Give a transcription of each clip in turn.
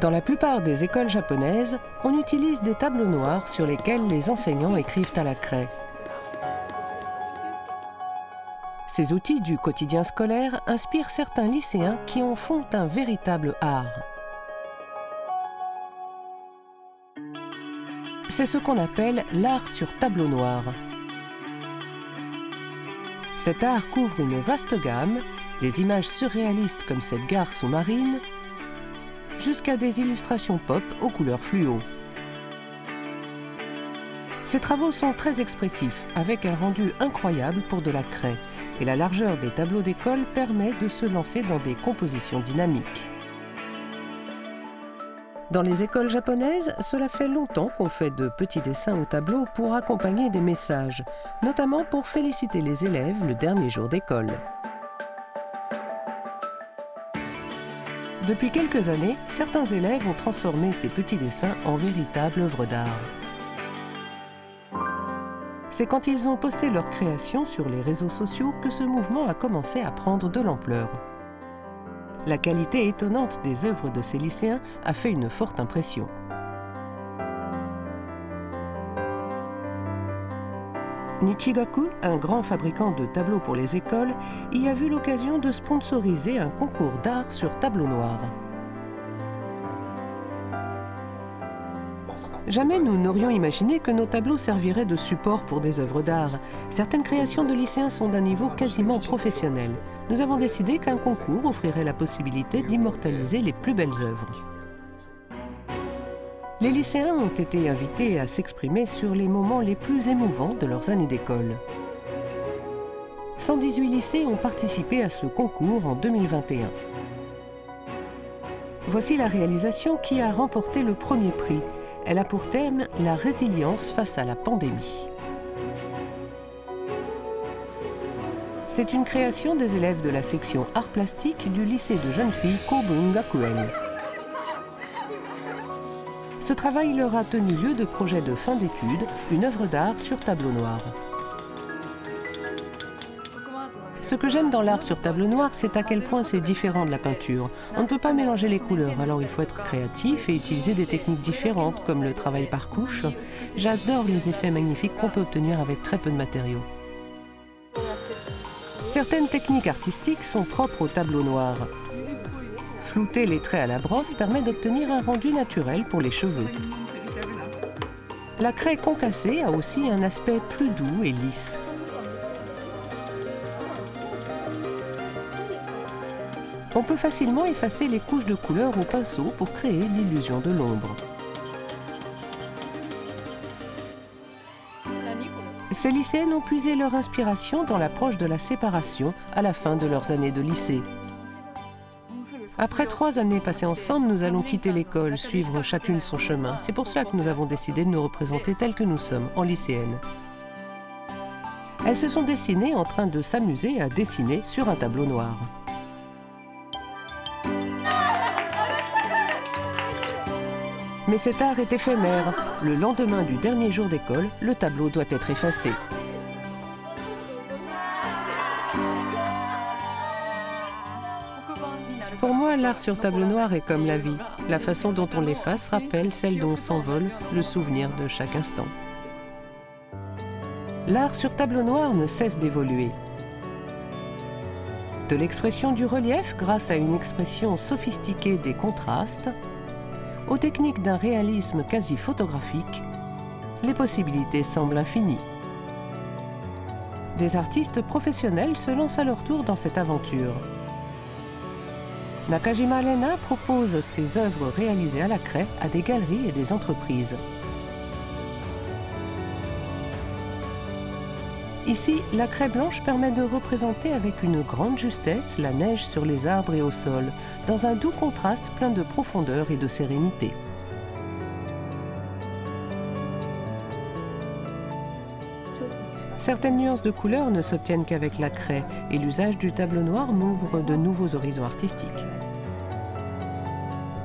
Dans la plupart des écoles japonaises, on utilise des tableaux noirs sur lesquels les enseignants écrivent à la craie. Ces outils du quotidien scolaire inspirent certains lycéens qui en font un véritable art. C'est ce qu'on appelle l'art sur tableau noir. Cet art couvre une vaste gamme, des images surréalistes comme cette gare sous-marine, jusqu'à des illustrations pop aux couleurs fluo. Ces travaux sont très expressifs, avec un rendu incroyable pour de la craie, et la largeur des tableaux d'école permet de se lancer dans des compositions dynamiques. Dans les écoles japonaises, cela fait longtemps qu'on fait de petits dessins au tableau pour accompagner des messages, notamment pour féliciter les élèves le dernier jour d'école. Depuis quelques années, certains élèves ont transformé ces petits dessins en véritables œuvres d'art. C'est quand ils ont posté leur création sur les réseaux sociaux que ce mouvement a commencé à prendre de l'ampleur. La qualité étonnante des œuvres de ces lycéens a fait une forte impression. Nichigaku, un grand fabricant de tableaux pour les écoles, y a vu l'occasion de sponsoriser un concours d'art sur tableau noir. Jamais nous n'aurions imaginé que nos tableaux serviraient de support pour des œuvres d'art. Certaines créations de lycéens sont d'un niveau quasiment professionnel. Nous avons décidé qu'un concours offrirait la possibilité d'immortaliser les plus belles œuvres. Les lycéens ont été invités à s'exprimer sur les moments les plus émouvants de leurs années d'école. 118 lycées ont participé à ce concours en 2021. Voici la réalisation qui a remporté le premier prix. Elle a pour thème la résilience face à la pandémie. C'est une création des élèves de la section art plastique du lycée de jeunes filles Kobun Gakuen. Ce travail leur a tenu lieu de projet de fin d'études, une œuvre d'art sur tableau noir. Ce que j'aime dans l'art sur tableau noir, c'est à quel point c'est différent de la peinture. On ne peut pas mélanger les couleurs, alors il faut être créatif et utiliser des techniques différentes, comme le travail par couche. J'adore les effets magnifiques qu'on peut obtenir avec très peu de matériaux. Certaines techniques artistiques sont propres au tableau noir. Flouter les traits à la brosse permet d'obtenir un rendu naturel pour les cheveux. La craie concassée a aussi un aspect plus doux et lisse. On peut facilement effacer les couches de couleurs au pinceau pour créer l'illusion de l'ombre. Ces lycéennes ont puisé leur inspiration dans l'approche de la séparation à la fin de leurs années de lycée. Après 3 années passées ensemble, nous allons quitter l'école, suivre chacune son chemin. C'est pour cela que nous avons décidé de nous représenter telles que nous sommes, en lycéennes. Elles se sont dessinées en train de s'amuser à dessiner sur un tableau noir. Mais cet art est éphémère. Le lendemain du dernier jour d'école, le tableau doit être effacé. Pour moi, l'art sur tableau noir est comme la vie. La façon dont on l'efface rappelle celle dont s'envole le souvenir de chaque instant. L'art sur tableau noir ne cesse d'évoluer. De l'expression du relief grâce à une expression sophistiquée des contrastes, aux techniques d'un réalisme quasi photographique, les possibilités semblent infinies. Des artistes professionnels se lancent à leur tour dans cette aventure. Nakajima Lena propose ses œuvres réalisées à la craie à des galeries et des entreprises. Ici, la craie blanche permet de représenter avec une grande justesse la neige sur les arbres et au sol, dans un doux contraste plein de profondeur et de sérénité. Certaines nuances de couleurs ne s'obtiennent qu'avec la craie, et l'usage du tableau noir m'ouvre de nouveaux horizons artistiques.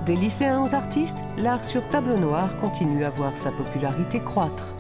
Des lycéens aux artistes, l'art sur tableau noir continue à voir sa popularité croître.